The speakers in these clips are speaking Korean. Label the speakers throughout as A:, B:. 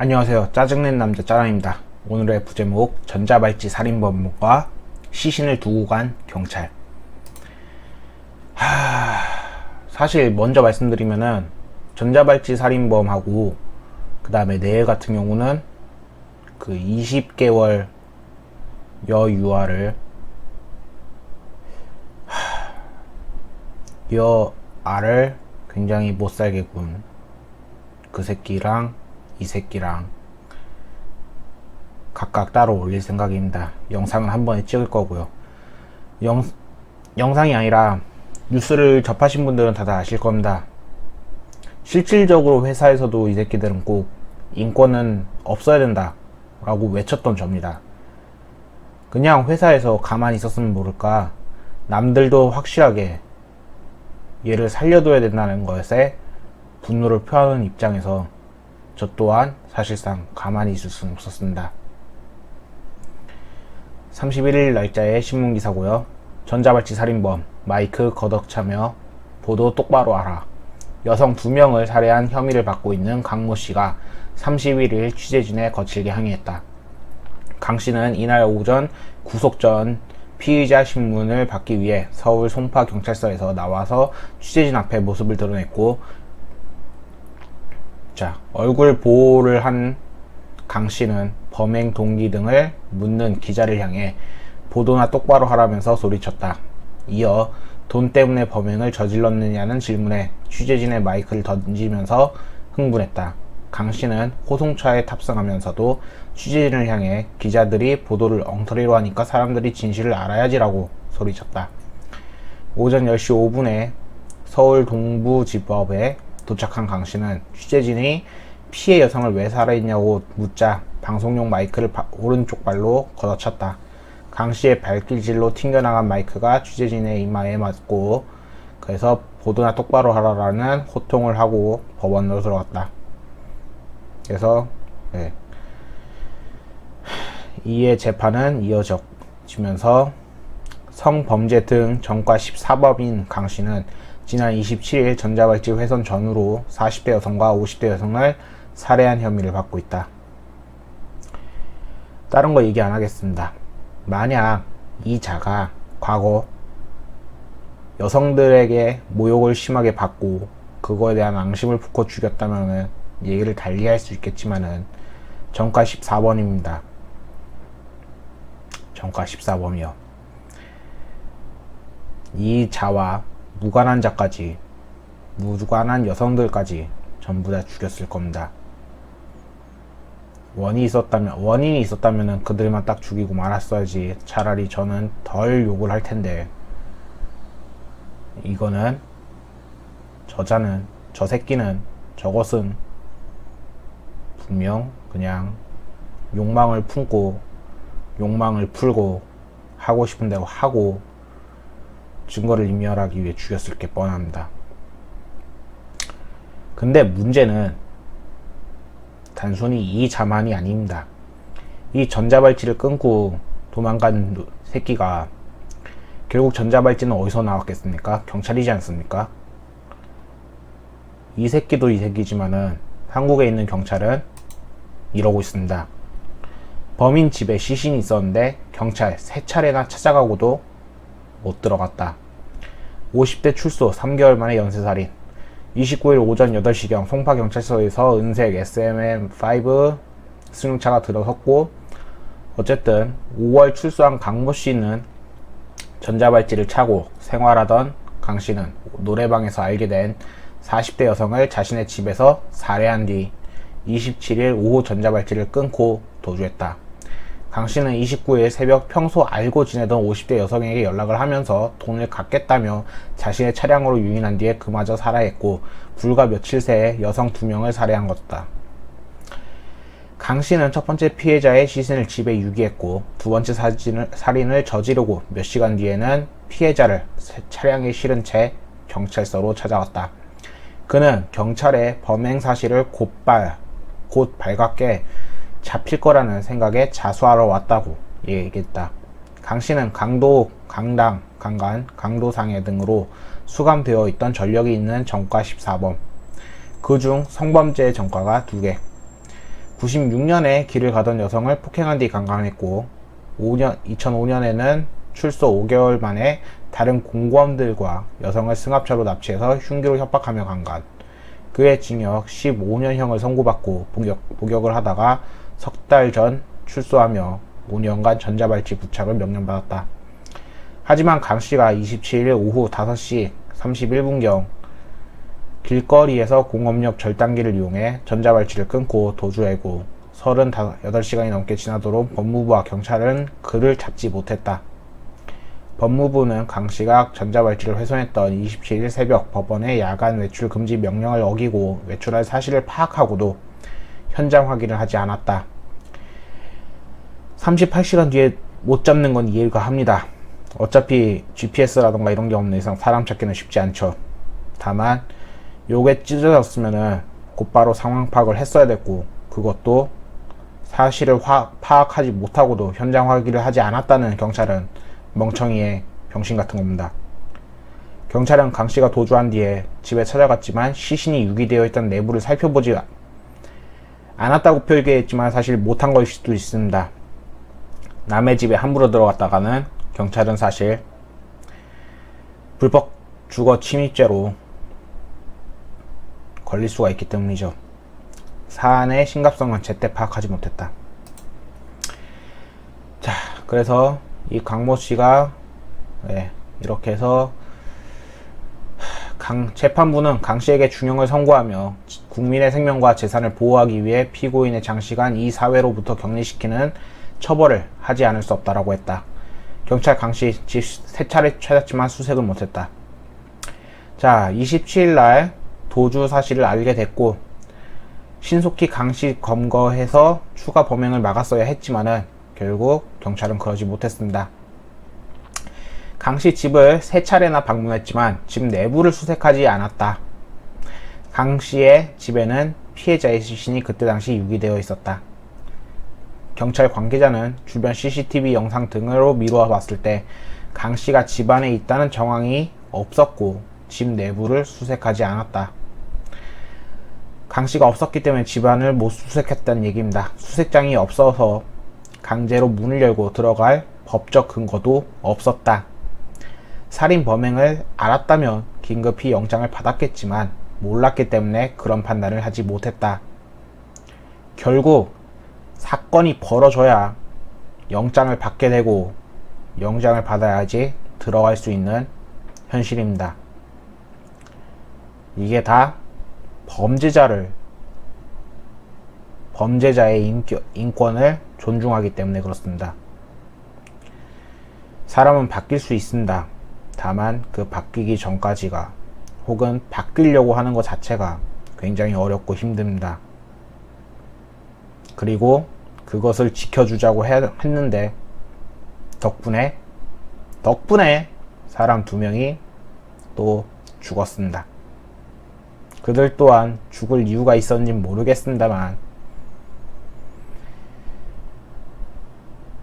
A: 안녕하세요. 짜증낸 남자 짜랑입니다. 오늘의 부제목 전자발찌 살인범과 시신을 두고 간 경찰. 사실 먼저 말씀드리면은 전자발찌 살인범하고 그 다음에 내일 같은 경우는 그 20개월 여유아를 여아를 굉장히 못살게 군 그 새끼랑 이 새끼랑 각각 따로 올릴 생각입니다. 영상은 한 번에 찍을 거고요. 영상이 아니라 뉴스를 접하신 분들은 다들 아실 겁니다. 실질적으로 회사에서도 이 새끼들은 꼭 인권은 없어야 된다 라고 외쳤던 접니다. 그냥 회사에서 가만히 있었으면 모를까 남들도 확실하게 얘를 살려둬야 된다는 것에 분노를 표하는 입장에서 저 또한 사실상 가만히 있을 수는 없었습니다. 31일 날짜의 신문기사고요. 전자발찌 살인범 마이크 거덕차며 보도 똑바로 알아. 여성 2명을 살해한 혐의를 받고 있는 강모씨가 31일 취재진에 거칠게 항의했다. 강씨는 이날 오전 구속 전 피의자 신문을 받기 위해 서울 송파경찰서에서 나와서 취재진 앞에 모습을 드러냈고, 얼굴 보호를 한 강씨는 범행 동기 등을 묻는 기자를 향해 보도나 똑바로 하라면서 소리쳤다. 이어 돈 때문에 범행을 저질렀느냐는 질문에 취재진의 마이크를 던지면서 흥분했다. 강씨는 호송차에 탑승하면서도 취재진을 향해 기자들이 보도를 엉터리로 하니까 사람들이 진실을 알아야지라고 소리쳤다. 오전 10시 5분에 서울 동부지법에 도착한 강씨는 취재진이 피해 여성을 왜 살해했냐고 묻자 방송용 마이크를 오른쪽 발로 걷어찼다. 강씨의 발길질로 튕겨나간 마이크가 취재진의 이마에 맞고, 그래서 보도나 똑바로 하라라는 호통을 하고 법원으로 들어갔다. 그래서 이에 재판은 이어지면서 성범죄 등 전과 14범인 강씨는 지난 27일 전자발찌 훼손 전후로 40대 여성과 50대 여성을 살해한 혐의를 받고 있다. 다른 거 얘기 안 하겠습니다. 만약 이 자가 과거 여성들에게 모욕을 심하게 받고 그거에 대한 앙심을 품고 죽였다면 얘기를 달리 할 수 있겠지만은 전과 14번입니다. 전과 14범이요. 이 자와 무관한 자까지, 무관한 여성들까지 전부 다 죽였을 겁니다. 원인이 있었다면 그들만 딱 죽이고 말았어야지. 차라리 저는 덜 욕을 할 텐데, 이거는 저 새끼는 저것은 분명 그냥 욕망을 품고 욕망을 풀고 하고 싶은 대로 하고 증거를 인멸하기 위해 죽였을 게 뻔합니다. 근데 문제는 단순히 이 자만이 아닙니다. 이 전자발찌를 끊고 도망간 새끼가 결국 전자발찌는 어디서 나왔겠습니까? 경찰이지 않습니까? 이 새끼도 이 새끼지만은 한국에 있는 경찰은 이러고 있습니다. 범인 집에 시신이 있었는데 경찰 3차례나 찾아가고도 못 들어갔다. 50대 출소 3개월 만에 연쇄살인. 29일 오전 8시경 송파경찰서에서 은색 SMM5 승용차가 들어섰고, 어쨌든 5월 출소한 강모씨는 전자발찌를 차고 생활하던 강씨는 노래방에서 알게 된 40대 여성을 자신의 집에서 살해한 뒤 27일 오후 전자발찌를 끊고 도주했다. 강씨는 29일 새벽 평소 알고 지내던 50대 여성에게 연락을 하면서 돈을 갚겠다며 자신의 차량으로 유인한 뒤에 그마저 살해했고, 불과 며칠 새에 여성 2명을 살해한 것이다. 강씨는 첫 번째 피해자의 시신을 집에 유기했고, 두 번째 살인을 저지르고 몇 시간 뒤에는 피해자를 차량에 실은 채 경찰서로 찾아왔다. 그는 경찰의 범행 사실을 곧 발갛게 잡힐 거라는 생각에 자수하러 왔다고 얘기했다. 강씨는 강도, 강당, 강간, 강도상해 등으로 수감되어 있던 전력이 있는 전과 14범, 그중 성범죄 전과가 2개, 96년에 길을 가던 여성을 폭행한 뒤 강간했고 2005년에는 출소 5개월 만에 다른 공무원들과 여성을 승합차로 납치해서 흉기로 협박하며 강간. 그의 징역 15년형을 선고받고 복역을 하다가 석 달 전 출소하며 5년간 전자발찌 부착을 명령받았다. 하지만 강씨가 27일 오후 5시 31분경 길거리에서 공업역 절단기를 이용해 전자발찌를 끊고 도주하고 38시간이 넘게 지나도록 법무부와 경찰은 그를 잡지 못했다. 법무부는 강씨가 전자발찌를 훼손했던 27일 새벽 법원의 야간 외출 금지 명령을 어기고 외출할 사실을 파악하고도 현장 확인을 하지 않았다. 38시간 뒤에 못 잡는 건 이해가 합니다. 어차피 GPS라던가 이런 게 없는 이상 사람 찾기는 쉽지 않죠. 다만 요게 찢어졌으면은 곧바로 상황 파악을 했어야 됐고, 그것도 사실을 파악하지 못하고도 현장 확인을 하지 않았다는 경찰은 멍청이의 병신 같은 겁니다. 경찰은 강씨가 도주한 뒤에 집에 찾아갔지만 시신이 유기되어 있던 내부를 살펴보지 않았다고 표기했지만 사실 못한 걸 수도 있습니다. 남의 집에 함부로 들어갔다가는 경찰은 사실 불법 주거 침입죄로 걸릴 수가 있기 때문이죠. 사안의 심각성은 제때 파악하지 못했다. 자, 그래서 이 강모 씨가 이렇게 해서 재판부는 강 씨에게 중형을 선고하며 국민의 생명과 재산을 보호하기 위해 피고인의 장시간 이 사회로부터 격리시키는 처벌을 하지 않을 수 없다라고 했다. 경찰 강 씨 집 3차례 찾았지만 수색을 못했다. 자, 27일 날 도주 사실을 알게 됐고 신속히 강 씨 검거해서 추가 범행을 막았어야 했지만은 결국 경찰은 그러지 못했습니다. 강 씨 집을 3차례나 방문했지만 집 내부를 수색하지 않았다. 강 씨의 집에는 피해자의 시신이 그때 당시 유기되어 있었다. 경찰 관계자는 주변 CCTV 영상 등으로 미루어 봤을 때 강 씨가 집 안에 있다는 정황이 없었고 집 내부를 수색하지 않았다. 강 씨가 없었기 때문에 집안을 못 수색했다는 얘기입니다. 수색장이 없어서 강제로 문을 열고 들어갈 법적 근거도 없었다. 살인 범행을 알았다면 긴급히 영장을 받았겠지만 몰랐기 때문에 그런 판단을 하지 못했다. 결국 사건이 벌어져야 영장을 받게 되고 영장을 받아야지 들어갈 수 있는 현실입니다. 이게 다 범죄자의 인권을 존중하기 때문에 그렇습니다. 사람은 바뀔 수 있습니다. 다만 그 바뀌기 전까지가 혹은 바뀌려고 하는 것 자체가 굉장히 어렵고 힘듭니다. 그리고 그것을 지켜주자고 했는데 덕분에 사람 2명이 또 죽었습니다. 그들 또한 죽을 이유가 있었는지는 모르겠습니다만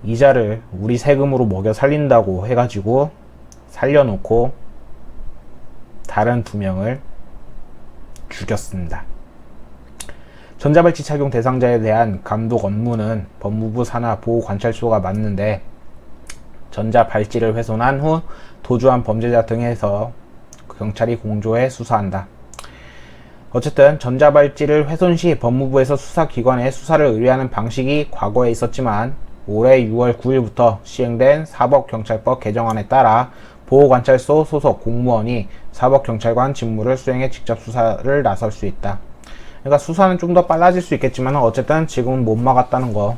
A: 이자를 우리 세금으로 먹여 살린다고 해가지고 살려놓고 다른 2명을 죽였습니다. 전자발찌 착용 대상자에 대한 감독 업무는 법무부 산하 보호관찰소가 맡는데 전자발찌를 훼손한 후 도주한 범죄자 등에서 경찰이 공조해 수사한다. 어쨌든 전자발찌를 훼손 시 법무부에서 수사기관에 수사를 의뢰하는 방식이 과거에 있었지만 올해 6월 9일부터 시행된 사법경찰법 개정안에 따라 보호관찰소 소속 공무원이 사법경찰관 직무를 수행해 직접 수사를 나설 수 있다. 그러니까 수사는 좀 더 빨라질 수 있겠지만 어쨌든 지금은 못 막았다는 거,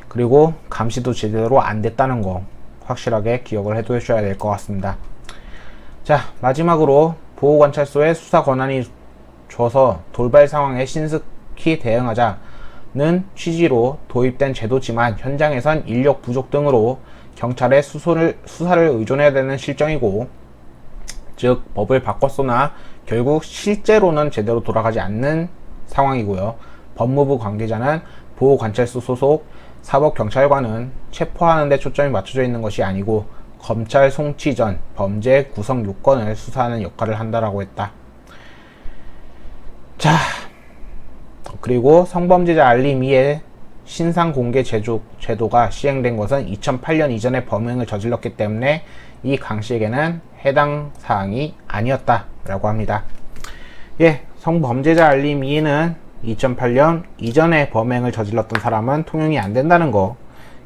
A: 그리고 감시도 제대로 안 됐다는 거 확실하게 기억을 해두셔야 될 것 같습니다. 자, 마지막으로 보호관찰소에 수사 권한이 줘서 돌발 상황에 신속히 대응하자는 취지로 도입된 제도지만 현장에선 인력 부족 등으로 경찰의 수사를 의존해야 되는 실정이고, 즉 법을 바꿨으나 결국 실제로는 제대로 돌아가지 않는 상황이고요. 법무부 관계자는 보호관찰소 소속 사법경찰관은 체포하는 데 초점이 맞춰져 있는 것이 아니고 검찰 송치 전 범죄 구성 요건을 수사하는 역할을 한다라고 했다. 자, 그리고 성범죄자 알림 이해 신상 공개 제도가 시행된 것은 2008년 이전에 범행을 저질렀기 때문에 이 강 씨에게는 해당 사항이 아니었다 라고 합니다. 예, 성범죄자 알림 이해는 2008년 이전에 범행을 저질렀던 사람은 통용이 안 된다는 거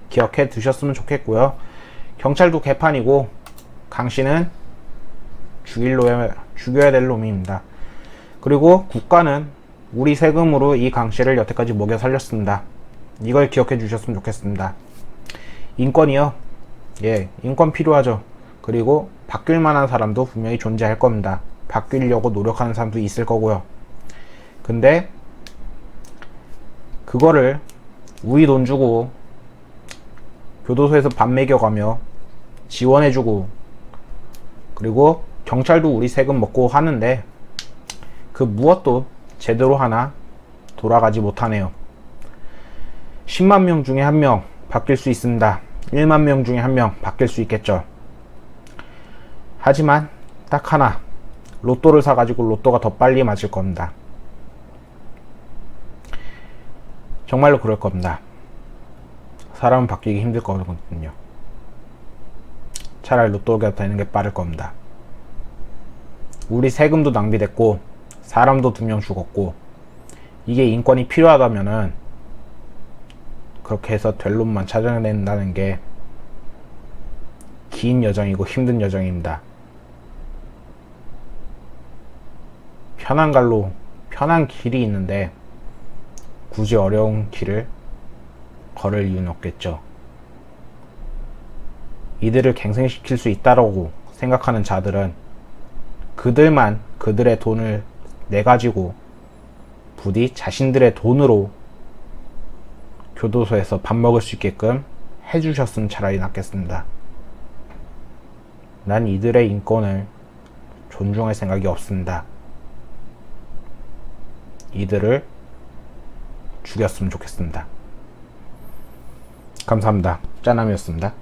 A: 기억해 두셨으면 좋겠고요. 경찰도 개판이고 강 씨는 죽여야 될 놈입니다. 그리고 국가는 우리 세금으로 이 강 씨를 여태까지 먹여 살렸습니다. 이걸 기억해 주셨으면 좋겠습니다. 인권이요. 예, 인권 필요하죠. 그리고 바뀔 만한 사람도 분명히 존재할 겁니다. 바뀌려고 노력하는 사람도 있을 거고요. 근데 그거를 우리 돈 주고 교도소에서 밥 먹여가며 지원해주고 그리고 경찰도 우리 세금 먹고 하는데 그 무엇도 제대로 하나 돌아가지 못하네요. 10만 명 중에 1명 바뀔 수 있습니다. 1만 명 중에 1명 바뀔 수 있겠죠. 하지만 딱 하나, 로또를 사가지고 로또가 더 빨리 맞을 겁니다. 정말로 그럴 겁니다. 사람은 바뀌기 힘들 거거든요. 차라리 로또가 되는 게 빠를 겁니다. 우리 세금도 낭비됐고 사람도 2명 죽었고 이게 인권이 필요하다면은 그렇게 해서 될 놈만 찾아낸다는 게 긴 여정이고 힘든 여정입니다. 편한 길이 있는데 굳이 어려운 길을 걸을 이유는 없겠죠. 이들을 갱생시킬 수 있다라고 생각하는 자들은 그들만 그들의 돈을 내가지고 부디 자신들의 돈으로 교도소에서 밥 먹을 수 있게끔 해주셨으면 차라리 낫겠습니다. 난 이들의 인권을 존중할 생각이 없습니다. 이들을 죽였으면 좋겠습니다. 감사합니다. 짜남이었습니다.